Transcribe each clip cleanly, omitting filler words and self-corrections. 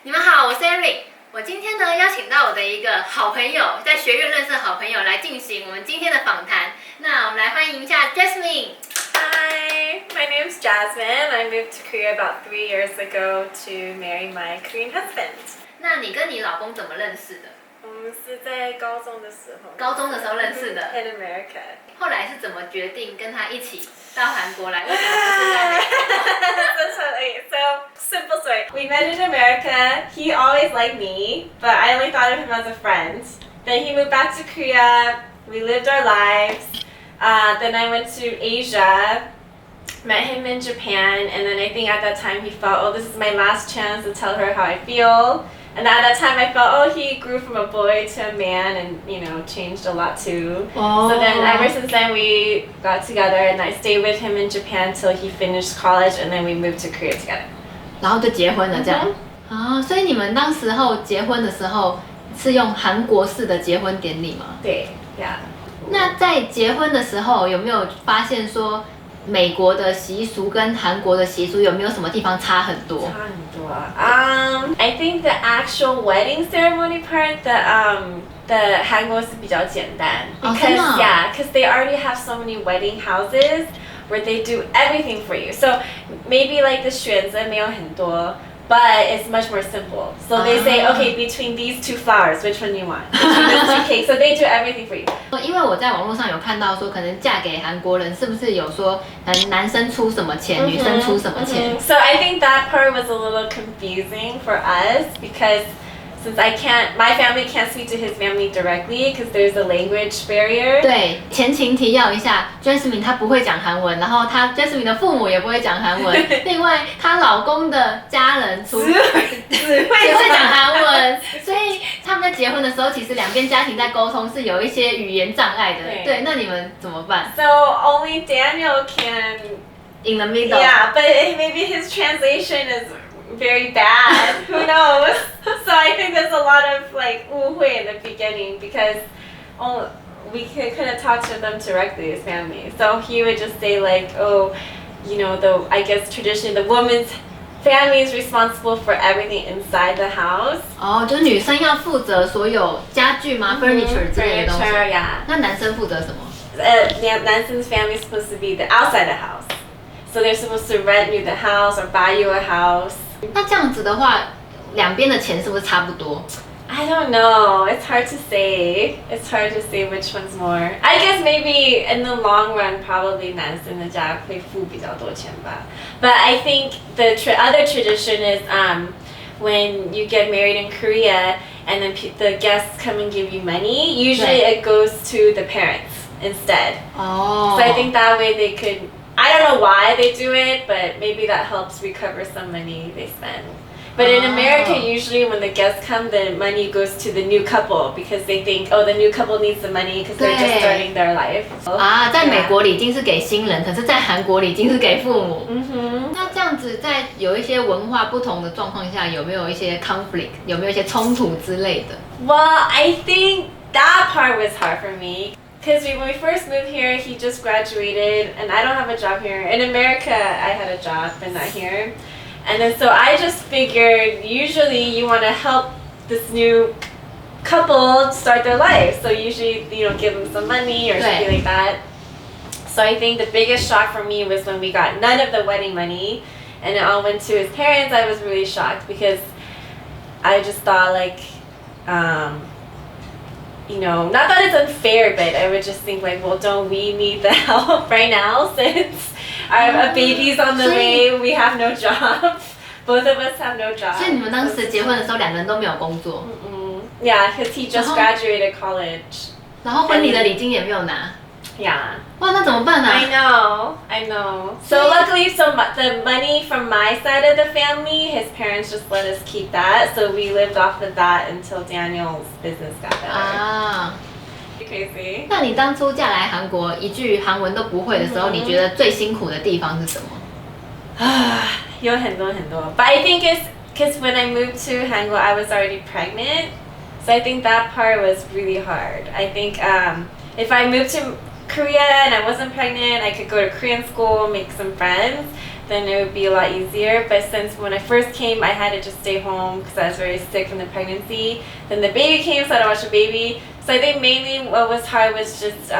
你们好，我是 Erin。我今天呢邀请到我的一个好朋友，在学院认识的好朋友来进行我们今天的访谈。那我们来欢迎一下 Jasmine。Hi, my name's Jasmine. I moved to Korea about 3 years ago to marry my Korean husband. 那你跟你老公怎么认识的？我们是在高中的时候。高中的时候认识的。In America. 后来是怎么决定跟他一起到韩国来？为什么不是在美国？ So, simple story. We met in America. He always liked me, but I only thought of him as a friend. Then he moved back to Korea. We lived our lives. Then I went to Asia, met him in Japan, and then I think at that time he felt, oh, this is my last chance to tell her how I feel. And at that time I felt, oh, he grew from a boy to a man and, you know, changed a lot too. Oh. So then ever since then we got together and I stayed with him in Japan till he finished college and then we moved to Korea together. 然后就结婚了这样。所以你们当时候结婚的时候是用韩国式的结婚典礼吗？对 ，Yeah. 那在结婚的时候有没有发现说美国的习俗跟韩国的习俗有没有什么地方差很多？差很多。I think the actual wedding ceremony part, the 韩国是比较简单。Because because they already have so many wedding houses where they do everything for you. So maybe like the 选择没有很多。But it's much more simple. So they say, okay, between these 2 flowers, which one you want? Between these 2 cakes. So they do everything for you. 因为我在网络上有看到说，可能嫁给韩国人是不是有说男生出什么钱，女生出什么钱？ So I think that part was a little confusing for us because since my family can't speak to his family directly because there's a language barrier. 对，前情提要一下 ，Jasmine 她不会讲韩文，然后Jasmine 的父母也不会讲韩文，另外她老公的家人只会讲韩文，所以他们在结婚的时候，其实两边家庭在沟通是有一些语言障碍的。对，那你们怎么办 ？So only Daniel can in the middle. Yeah, but maybe his translation is very bad. Who knows? So I think there's a lot of like 误会 in the beginning because we couldn't talk to them directly as family. So he would just say like, oh, you know, I guess traditionally the woman's family is responsible for everything inside the house. 就是女生要负责所有家具吗？furniture 之类的东西。Yeah. 那男生负责什么？男生 family is supposed to be the outside the house. So they're supposed to rent you the house or buy you a house. 那这样子的话，两边的钱是不是差不多？ I don't know. It's hard to say. It's hard to say which one's more. I guess maybe in the long run, probably 男生的家会付比较多钱吧。But I think the other tradition is when you get married in Korea and then the guests come and give you money. Usually it goes to the parents instead. So I think that way they could. I don't know why they do it, but maybe that helps recover some money they spend. But in America, usually when the guests come, the money goes to the new couple because they think, oh, the new couple needs the money because they're just starting their life. 在美国礼金是给新人，可是在韩国礼金是给父母。那这样子在有一些文化不同的状况下，有没有一些 conflict， 有没有一些冲突之类的？ Well, I think that part was hard for me. Because when we first moved here, he just graduated, and I don't have a job here. In America, I had a job, but not here. And then so I just figured, usually you want to help this new couple start their life. So usually, you know, give them some money or something like that. So I think the biggest shock for me was when we got none of the wedding money, and it all went to his parents. I was really shocked because I just thought like, you know, not that it's unfair, but I would just think like, well, don't we need the help right now since our baby's on the way, we have no job. Both of us have no job. 所以你们当时结婚的时候，两个人都没有工作。Yeah, because he just graduated college. 然后婚礼的礼金也没有拿。Yeah. 哇，那怎么办呢？ I know. So luckily, the money from my side of the family, his parents just let us keep that. So we lived off of that until Daniel's business got better. Crazy. 那你当初嫁来韩国，一句韩文都不会的时候，你觉得最辛苦的地方是什么？有很多很多。But I think it's because when I moved to Hangul, I was already pregnant. So I think that part was really hard. I think if I moved to Korea and I wasn't pregnant, I could go to Korean school, make some friends. then it would be a lot easier. But since when I first came, I had to just stay home because I was very sick from the pregnancy. Then the baby came, so I had to watch the baby. So I think mainly what was hard was just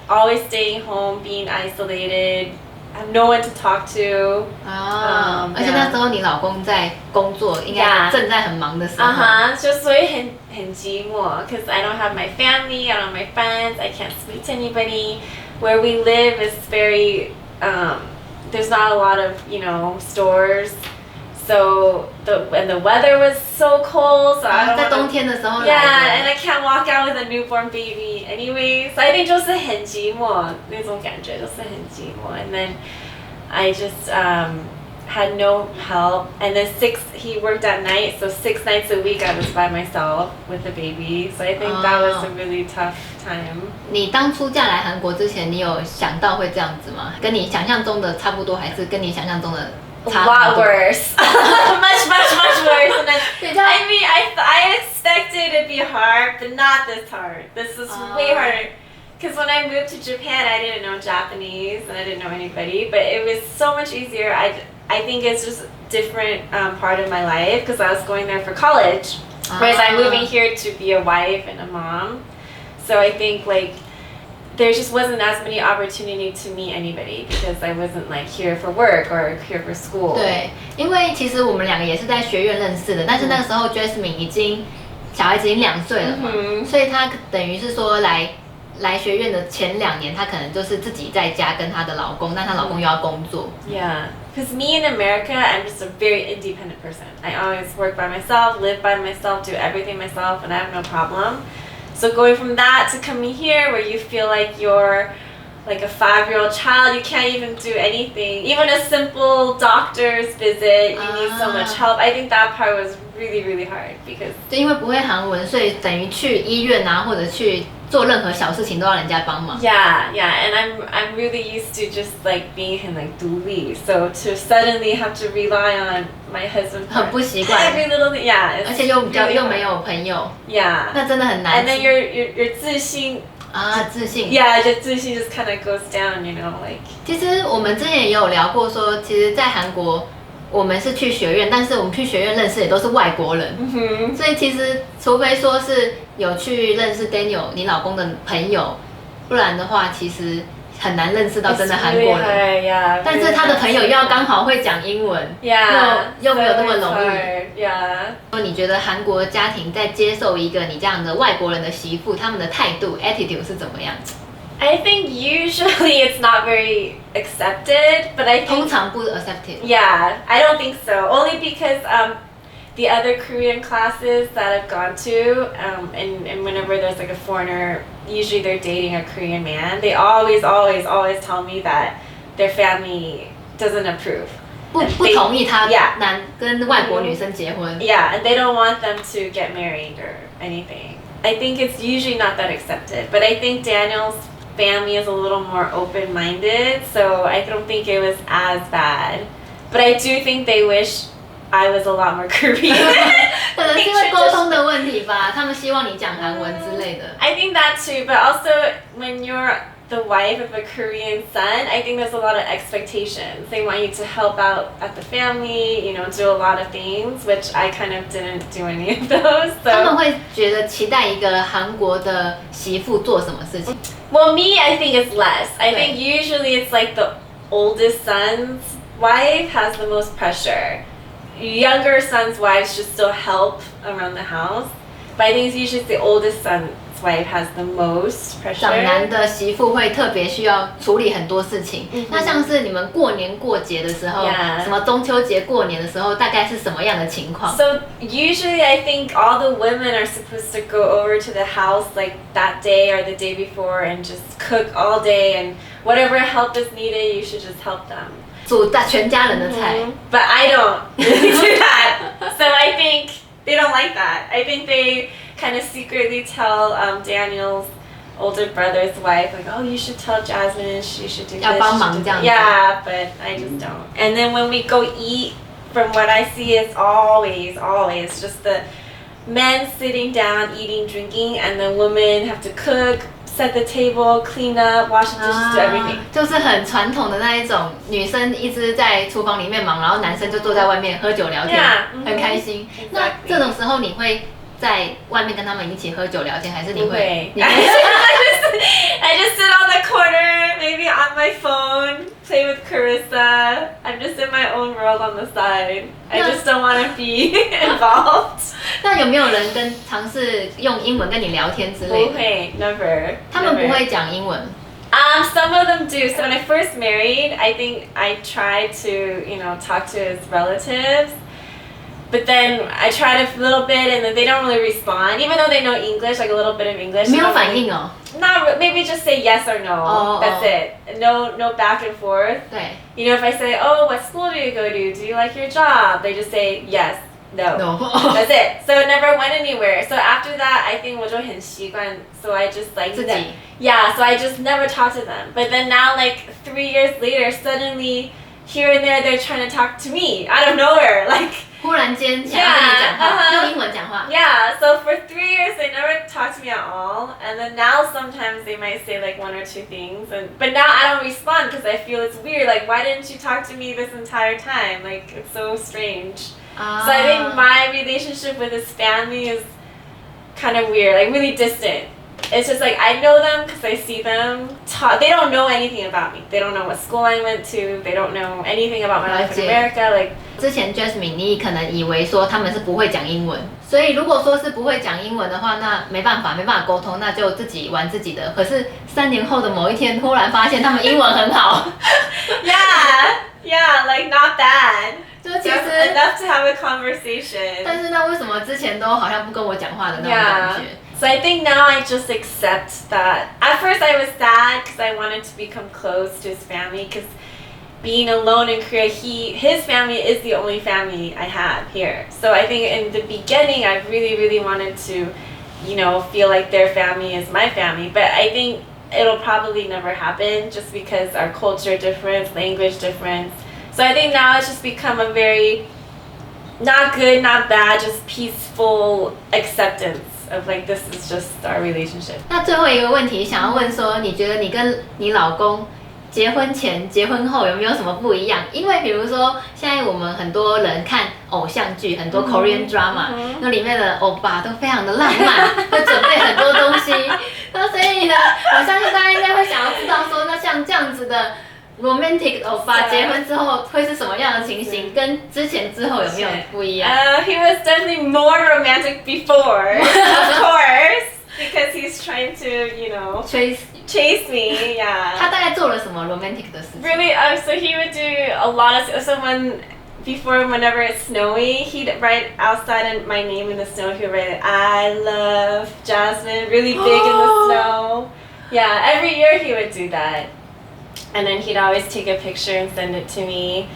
always staying home, being isolated, have no one to talk to. 而且那时候你老公在工作，应该正在很忙的时候。就所以很寂寞 because I don't have my family, I don't have my friends, I can't speak to anybody. Where we live is very, there's not a lot of, stores. So the weather was so cold, so I don't 在冬天的时候来的。Yeah, and I can't walk out with a newborn baby anyway. So I think 就是很寂寞那种感觉，就是很寂寞。And then I just had no help. And then he worked at night, so 6 nights a week I was by myself with the baby. So I think that was a really tough time. 你当初嫁来韩国之前，你有想到会这样子吗？跟你想象中的差不多，还是跟你想象中的？A lot worse. much worse. And then, I mean, I expected it to be hard, but not this hard. This is way harder. Because when I moved to Japan, I didn't know Japanese and I didn't know anybody, but it was so much easier. I think it's just a different part of my life because I was going there for college, whereas I'm moving here to be a wife and a mom. So I think there just wasn't as many opportunity to meet anybody because I wasn't here for work or here for school. 对，因为其实我们两个也是在学院认识的，但是那时候 Jasmine 小孩子已经2岁了嘛，所以她等于是说来学院的前2年，她可能就是自己在家跟她的老公，但她老公又要工作。Yeah, because me in America, I'm just a very independent person. I always work by myself, live by myself, do everything myself, and I have no problem. So going from that to coming here where you feel like you're like a 5-year-old child, you can't even do anything. Even a simple doctor's visit, you need so much help. I think that part was really, really hard because 就因为不会韩文，所以等于去医院啊，或者去做任何小事情都要人家帮忙。Yeah, and I'm really used to just being独立, so to suddenly have to rely on my husband 很不习惯 every little thing. Yeah, 而且又没有朋友。Yeah, 那真的很难。And then your 自信。自信 Yeah, 自信 just kind of goes down, 其实我们之前也有聊过说，其实，在韩国我们是去学院，但是我们去学院认识也都是外国人，所以其实除非说是有去认识 Daniel 你老公的朋友，不然的话其实很难认识到真的韩国人。Yeah, 但是他的朋友又要刚好会讲英文，又没有那么容易。你觉得韩国家庭在接受一个你这样的外国人的媳妇，他们的态度 attitude 是怎么样？ I think usually it's not very accepted, but I think 通常不 accepted. Yeah, I don't think so. Only because the other Korean classes that I've gone to, and whenever there's a foreigner, usually they're dating a Korean man. They always tell me that their family doesn't approve. 不同意他跟外国女生结婚。Yeah, and they don't want them to get married or anything. I think it's usually not that accepted, but I think Daniel's family is a little more open-minded, so I don't think it was as bad. But I do think they wish I was a lot more Korean. 可能是因为沟通的问题吧，他们希望你讲韩文之类的。I think that too, but also when you're the wife of a Korean son, I think there's a lot of expectations. They want you to help out at the family, do a lot of things, which I kind of didn't do any of those. So. 他们会觉得期待一个韩国的媳妇做什么事情。Well, me, I think it's less. I think usually it's the oldest son's wife has the most pressure. Younger son's wives should still help around the house, but I think it's usually the oldest son's wife has the most pressure. 长男的媳妇会特别需要处理很多事情。那像是你们过年过节的时候，什么中秋节过年的时候，大概是什么样的情况？ So usually I think all the women are supposed to go over to the house that day or the day before and just cook all day, and whatever help is needed, you should just help them. 煮全家人的菜。But I don't really do that. So I think they don't like that. I think they kind of secretly tell Daniel's older brother's wife, oh, you should tell Jasmine, she should do this. Yeah, but I just don't. And then when we go eat, from what I see, it's always just the men sitting down, eating, drinking, and the women have to cook, set the table, clean up, wash the dishes, do everything. 就是很传统的那一种，女生一直在厨房里面忙，然后男生就坐在外面喝酒聊天，很开心。那这种时候你会在外面跟他们一起喝酒聊天，还是你会I just sit on the corner, maybe on my phone, play with Carissa. I'm just in my own world on the side. I just don't want to be involved. 那有没有人尝试用英文跟你聊天之类的？不会 ，never. 他们不会讲英文。Some of them do. So when I first married, I think I tried to, talk to his relatives. But then I tried a little bit, and then they don't really respond, even though they know English, like a little bit of English. 没有反应哦。Not maybe just say yes or no. That's it. No back and forth. 对。If I say, oh, what school do you go to? Do you like your job? They just say yes, no. That's it. So it never went anywhere. So after that, I think 我就很习惯. So I just like so I just never talk to them. But then now, like 3 years later, suddenly here and there they're trying to talk to me out of nowhere, like. 忽然间想要跟你讲话，用英文讲话。Yeah, so for 3 years they never talked to me at all, and then now sometimes they might say like 1 or 2 things, but now I don't respond because I feel it's weird. Like, why didn't you talk to me this entire time? Like, it's so strange. So I think my relationship with his family is kind of weird, like really distant. It's just like I know them because I see them talk. They don't know anything about me. They don't know what school I went to. They don't know anything about my life in America. Like 之前 Jasmine 你可能以为说他们是不会讲英文，所以如果说是不会讲英文的话，那没办法沟通，那就自己玩自己的。可是3年后的某一天，突然发现他们英文很好。Yeah, like not bad. 就其实 enough to have a conversation. 但是那为什么之前都好像不跟我讲话的那种感觉？ So I think now I just accept that. At first I was sad because I wanted to become close to his family because being alone in Korea, his family is the only family I have here. So I think in the beginning I really wanted to, feel like their family is my family. But I think it'll probably never happen just because our culture difference, language difference. So I think now it's just become a very not good, not bad, just peaceful acceptance of like this is just our relationship. 那最后一个问题想要问说，你觉得你跟你老公结婚前、结婚后有没有什么不一样？因为比如说现在我们很多人看偶像剧，很多 Korean drama，那里面的欧巴都非常的浪漫，会准备很多东西。那所以呢，我相信大家应该会想要知道说，那像这样子的 romantic 欧巴结婚之后会是什么样的情形？跟之前之后有没有不一样？He was definitely more romantic before, of course, because he's trying to, chase me. Yeah. 他大概做了什么 romantic 的事情 ？Really? So he would do a lot of. So whenever it's snowy, he'd write outside my name in the snow. He'd write, "I love Jasmine," really big in the snow. Yeah, every year he would do that. And then he'd always take a picture and send it to me,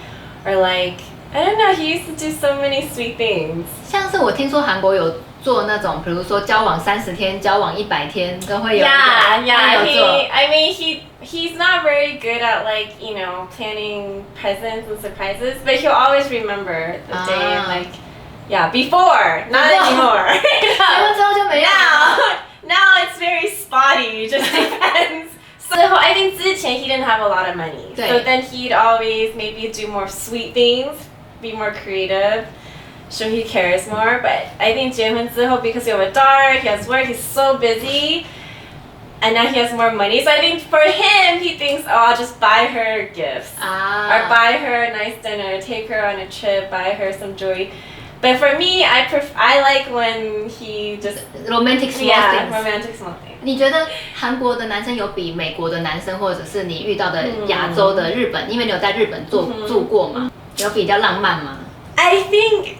or like I don't know. He used to do so many sweet things. 像是我听说韩国有做那种，比如说交往30天、交往100天都会有。Yeah. I mean, he's not very good at like planning presents and surprises, but he'll always remember the day and like before, not anymore. 结婚之后就没有。Now it's very spotty. Just depends. So I think 之前 he didn't have a lot of money. So then he'd always maybe do more sweet things, be more creative, show he cares more. But I think 结婚之后, because he has a daughter, he has work, he's so busy, and now he has more money. So I think for him, he thinks, oh, I'll just buy her gifts, or buy her a nice dinner, take her on a trip, buy her some jewelry. But for me, I like when he just romantic small things. Romantic small things. 你觉得韩国的男生有比美国的男生，或者是你遇到的亚洲的日本，因为你有在日本住过嘛，有比较浪漫吗？ I think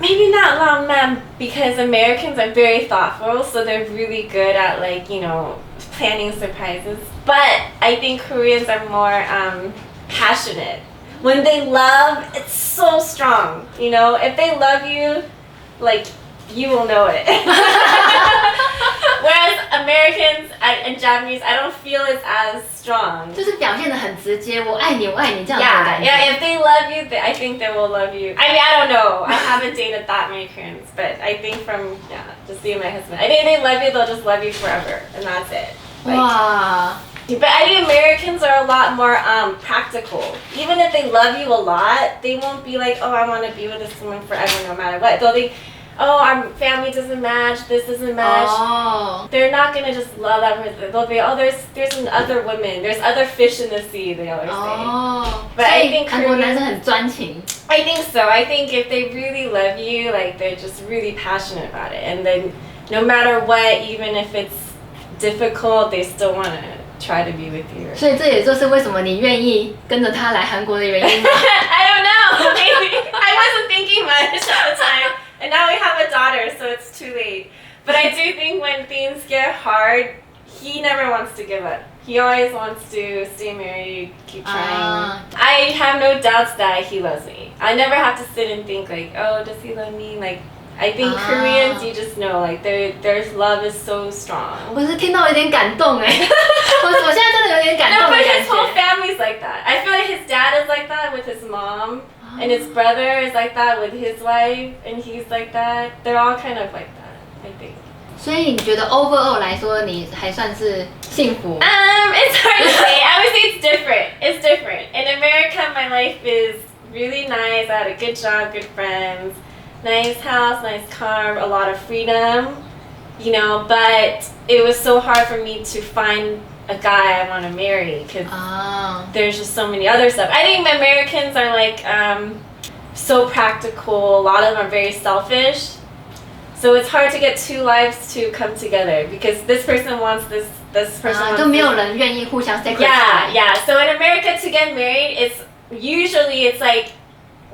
maybe not 浪漫 because Americans are very thoughtful, so they're really good at like planning surprises. But I think Koreans are more passionate. When they love, it's so strong. If they love you, like you will know it. Whereas Americans and Japanese, I don't feel it's as strong. 就是表现得很直接，我爱你，我爱你这样子的感觉。Yeah. If they love you, I think they will love you. I mean, I don't know. I haven't dated that many Koreans, but I think from just being my husband, I think they love you. They'll just love you forever, and that's it. Like, wow. But I think Americans are a lot more practical. Even if they love you a lot, they won't be like, oh, I want to be with this woman forever, no matter what. They'll think, oh, our family doesn't match, this doesn't match. Oh. They're not gonna just love that person. They'll be, oh, there's other women, there's other fish in the sea. They always say. Oh. But I think 韩国男生很专情。I think so. I think if they really love you, like they're just really passionate about it, and then no matter what, even if it's difficult, they still wanna try to be with you. 所以这也就是为什么你愿意跟着他来韩国的原因吗？ I don't know. Maybe I wasn't thinking much at the time, and now we have a daughter, so it's too late. But I do think when things get hard, he never wants to give up. He always wants to stay married, keep trying. I have no doubts that he loves me. I never have to sit and think like, oh, does he love me? Like, I think Koreans, you just know, like their love is so strong. 我是听到有点感动哎，我现在真的有点感 No, 动的 but 感 his whole 觉。 family's like that. I feel like his dad is like that with his mom, and his brother is like that with his wife, and he's like that. They're all kind of like that, I think. 所以你觉得 overall 来说，你还算是幸福？ It's hard to say. I would say it's different. It's different. In America, my life is really nice. I had a good job, good friends, nice house, nice car, a lot of freedom, you know, but it was so hard for me to find a guy I want to marry because there's just so many other stuff. I think Americans are like so practical. A lot of them are very selfish. So it's hard to get two lives to come together because this person wants this person wants 都没有人愿意互相 sacrifice。 Yeah. So in America, to get married, it's like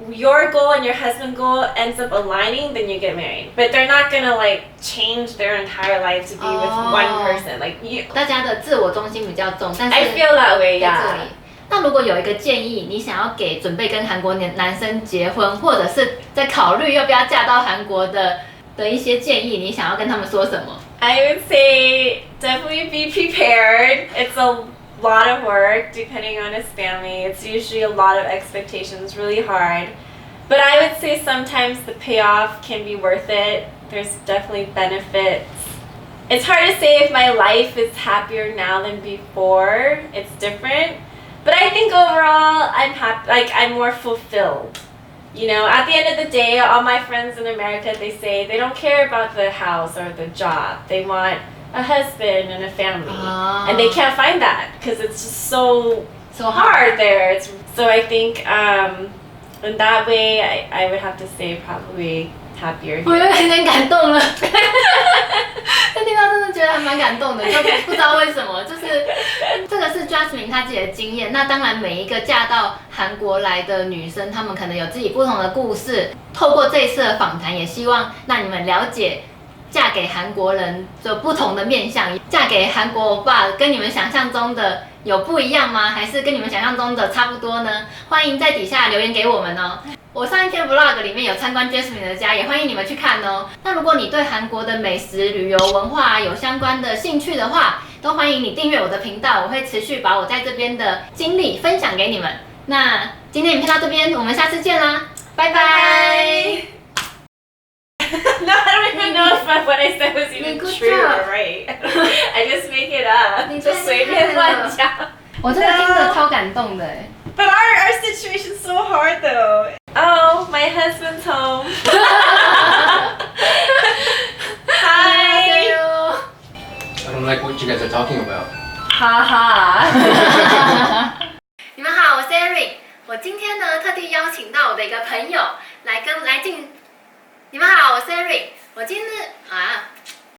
your goal and your husband's goal ends up aligning, then you get married. But they're not gonna like change their entire life to be with one person. Like you. 大家的自我中心比较重，但是 I feel that way, 在 yeah. 这里。那如果有一个建议，你想要给准备跟韩国男生结婚，或者是在考虑要不要嫁到韩国的一些建议，你想要跟他们说什么？ I would say definitely be prepared. It's a lot of work depending on his family. It's usually a lot of expectations, really hard. But I would say sometimes the payoff can be worth it. There's definitely benefits. It's hard to say if my life is happier now than before. It's different. But I think overall I'm happy, like I'm more fulfilled. You know, at the end of the day, all my friends in America, they say they don't care about the house or the job. They want a husband and a family. And they can't find that because it's just so hard there. So I think in that way, I would have to say probably happier. 我有点感动了，但听到真的觉得还蛮感动的，就不知道为什么，就是这个是 Jasmine 她自己的经验。那当然，每一个嫁到韩国来的女生，她们可能有自己不同的故事。透过这一次的访谈，也希望让你们了解嫁给韩国人就不同的面向。嫁给韩国欧巴，跟你们想象中的有不一样吗？还是跟你们想象中的差不多呢？欢迎在底下留言给我们哦。我上一篇 vlog 里面有参观 Jasmine 的家，也欢迎你们去看哦。那如果你对韩国的美食、旅游文化有相关的兴趣的话，都欢迎你订阅我的频道，我会持续把我在这边的经历分享给你们。那今天影片到这边，我们下次见啦，拜拜。No, I don't even know if what I said was even true or right. I just make it up. 就随便乱讲。我真的听着超感动的哎。But our situation's so hard though. Oh, my husband's home. Hi. I don't like what you guys are talking about. 哈哈。你们好，我是 Erin。我今天呢特地邀请到我的一个朋友来进。你们好，我是 Erin。我今日